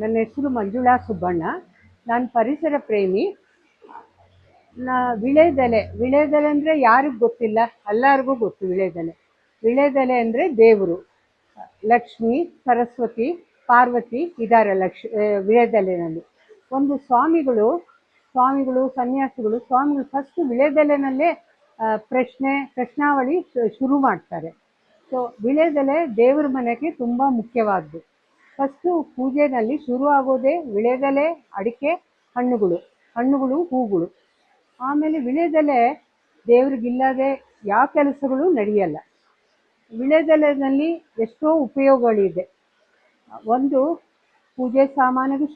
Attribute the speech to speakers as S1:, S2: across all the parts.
S1: ನನ್ನ ಹೆಸರು ಮಂಜುಳಾ ಸುಬ್ಬಣ್ಣ. ನಾನು ಪರಿಸರ ಪ್ರೇಮಿ. ವಿಳೆದೆಲೆ ಅಂದರೆ ಯಾರಿಗೂ ಗೊತ್ತಿಲ್ಲ, ಎಲ್ಲರಿಗೂ ಗೊತ್ತು. ವಿಳೆದೆಲೆ ಅಂದರೆ ದೇವರು. ಲಕ್ಷ್ಮಿ, ಸರಸ್ವತಿ, ಪಾರ್ವತಿ ಇದ್ದಾರೆ ವಿಳೆದೆಲೆನಲ್ಲಿ. ಒಂದು ಸ್ವಾಮಿಗಳು ಸನ್ಯಾಸಿಗಳು ಫಸ್ಟ್ ವಿಳೆದೆಲೆನಲ್ಲೇ ಪ್ರಶ್ನಾವಳಿ ಶುರು ಮಾಡ್ತಾರೆ. ಸೊ ವಿಳೆದೆಲೆ ದೇವರ ಮನೆಗೆ ತುಂಬ ಮುಖ್ಯವಾದ್ದು. ಫಸ್ಟು ಪೂಜೆನಲ್ಲಿ ಶುರು ಆಗೋದೇ ವಿಳೆದೆಲೆ, ಅಡಿಕೆ, ಹಣ್ಣುಗಳು, ಹೂಗಳು. ಆಮೇಲೆ ವಿಳೆದೆಲೆ ದೇವ್ರಿಗಿಲ್ಲದೆ ಯಾವ ಕೆಲಸಗಳು ನಡೆಯಲ್ಲ. ವಿಳೆದೆಲೆನಲ್ಲಿ ಎಷ್ಟೋ ಉಪಯೋಗಗಳಿದೆ. ಒಂದು, ಪೂಜೆ ಸಾಮಾನಿಗೆ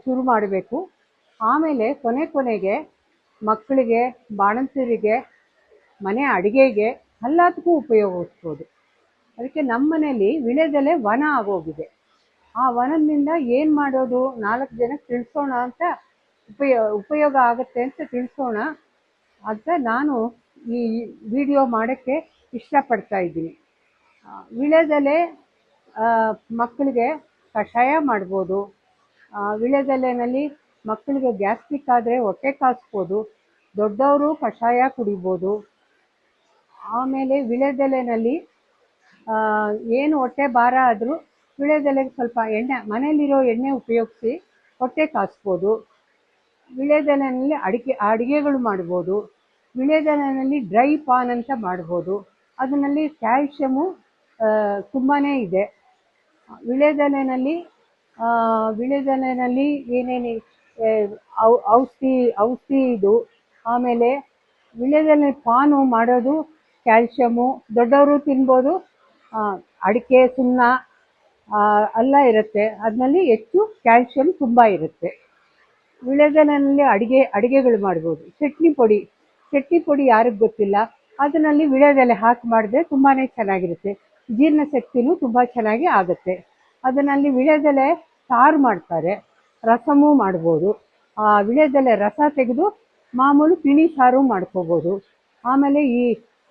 S1: ಶುರು ಮಾಡಬೇಕು. ಆಮೇಲೆ ಕೊನೆಗೆ ಮಕ್ಕಳಿಗೆ, ಬಾಣಂತಿಯರಿಗೆ, ಮನೆ ಅಡುಗೆಗೆ ಎಲ್ಲದಕ್ಕೂ ಉಪಯೋಗಿಸ್ಬೋದು. ಅದಕ್ಕೆ ನಮ್ಮ ಮನೇಲಿ ವಿಳೆದೆಲೆ ವನ ಆಗೋಗಿದೆ. ಆ ವನದಿಂದ ಏನು ಮಾಡೋದು, 4 ಜನಕ್ಕೆ ತಿಳಿಸೋಣ ಅಂತ, ಉಪಯೋಗ ಆಗುತ್ತೆ ಅಂತ ತಿಳಿಸೋಣ ಅಂತ ನಾನು ಈ ವಿಡಿಯೋ ಮಾಡೋಕ್ಕೆ ಇಷ್ಟಪಡ್ತಾ ಇದ್ದೀನಿ. ವಿಳೆದೆಲೆ ಮಕ್ಕಳಿಗೆ ಕಷಾಯ ಮಾಡ್ಬೋದು. ವಿಳೆದೆಲೆನಲ್ಲಿ ಮಕ್ಕಳಿಗೆ ಗ್ಯಾಸ್ಟ್ರಿಕ್ ಆದರೆ ಹೊಟ್ಟೆ ಕಾಯಿಸ್ಬೋದು. ದೊಡ್ಡವರು ಕಷಾಯ ಕುಡಿಬೋದು. ಆಮೇಲೆ ವಿಳೆದೆಲೆನಲ್ಲಿ ಏನು ಹೊಟ್ಟೆ ಭಾರ ಆದರೂ ವಿಳೆದೆಲೆಗೆ ಸ್ವಲ್ಪ ಮನೆಯಲ್ಲಿರೋ ಎಣ್ಣೆ ಉಪಯೋಗಿಸಿ ಹೊಟ್ಟೆ ಕಾಯಿಸ್ಬೋದು. ವಿಳೆದೆಲೆನಲ್ಲಿ ಅಡುಗೆಗಳು ಮಾಡ್ಬೋದು. ವಿಳೆದೆಲೆನಲ್ಲಿ ಡ್ರೈ ಪಾನ್ ಅಂತ ಮಾಡ್ಬೋದು. ಅದರಲ್ಲಿ ಕ್ಯಾಲ್ಶಿಯಮು ತುಂಬಾ ಇದೆ. ವಿಳೆದೆಲೆನಲ್ಲಿ ಏನೇನು ಔಷಧಿ ಇದು. ಆಮೇಲೆ ವಿಳೆದೆಲೆ ಪಾನು ಮಾಡೋದು ಕ್ಯಾಲ್ಶಿಯಮು, ದೊಡ್ಡವರು ತಿನ್ಬೋದು. ಅಡಿಕೆ, ಸುಣ್ಣ ಎಲ್ಲ ಇರುತ್ತೆ, ಅದರಲ್ಲಿ ಹೆಚ್ಚು ಕ್ಯಾಲ್ಶಿಯಂ ತುಂಬ ಇರುತ್ತೆ. ವಿಳೆದೆಲೆನಲ್ಲಿ ಅಡುಗೆಗಳು ಮಾಡ್ಬೋದು. ಚಟ್ನಿ ಪುಡಿ ಯಾರಿಗೆ ಗೊತ್ತಿಲ್ಲ, ಅದರಲ್ಲಿ ವಿಳೆದೆಲೆ ಹಾಕಿ ಮಾಡಿದ್ರೆ ತುಂಬಾ ಚೆನ್ನಾಗಿರುತ್ತೆ. ಜೀರ್ಣಶಕ್ತಿನೂ ತುಂಬ ಚೆನ್ನಾಗಿ ಆಗುತ್ತೆ. ಅದರಲ್ಲಿ ವಿಳೆದೆಲೆ ಸಾರು ಮಾಡ್ತಾರೆ, ರಸಮೂ ಮಾಡ್ಬೋದು. ವಿಳೆದೆಲೆ ರಸ ತೆಗೆದು ಮಾಮೂಲು ತಿಳಿ ಸಾರು ಮಾಡ್ಕೋಬೋದು. ಆಮೇಲೆ ಈ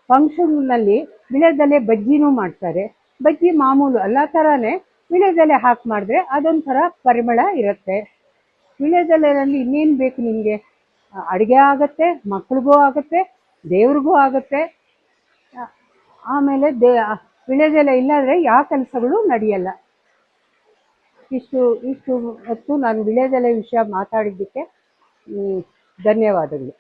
S1: ಫಂಕ್ಷನ್ನಲ್ಲಿ ವಿಳೆದೆಲೆ ಬಜ್ಜಿನೂ ಮಾಡ್ತಾರೆ. ಬಜ್ಜಿ ಮಾಮೂಲು ಎಲ್ಲ ಥರನೇ ವಿಳೆದೆಲೆ ಹಾಕಿ ಮಾಡಿದ್ರೆ ಅದೊಂಥರ ಪರಿಮಳ ಇರುತ್ತೆ. ವಿಳೆದೆಲೆಯಲ್ಲಿ ಇನ್ನೇನು ಬೇಕು ನಿಮಗೆ? ಅಡುಗೆ ಆಗುತ್ತೆ, ಮಕ್ಳಿಗೂ ಆಗುತ್ತೆ, ದೇವ್ರಿಗೂ ಆಗುತ್ತೆ. ಆಮೇಲೆ ವಿಳೆದೆಲೆ ಇಲ್ಲಾಂದರೆ ಯಾವ ಕೆಲಸಗಳು ನಡೆಯಲ್ಲ. ಇಷ್ಟು ಹೊತ್ತು ನಾನು ವಿಳೆದೆಲೆ ವಿಷಯ ಮಾತಾಡಿದ್ದಕ್ಕೆ ಧನ್ಯವಾದಗಳು.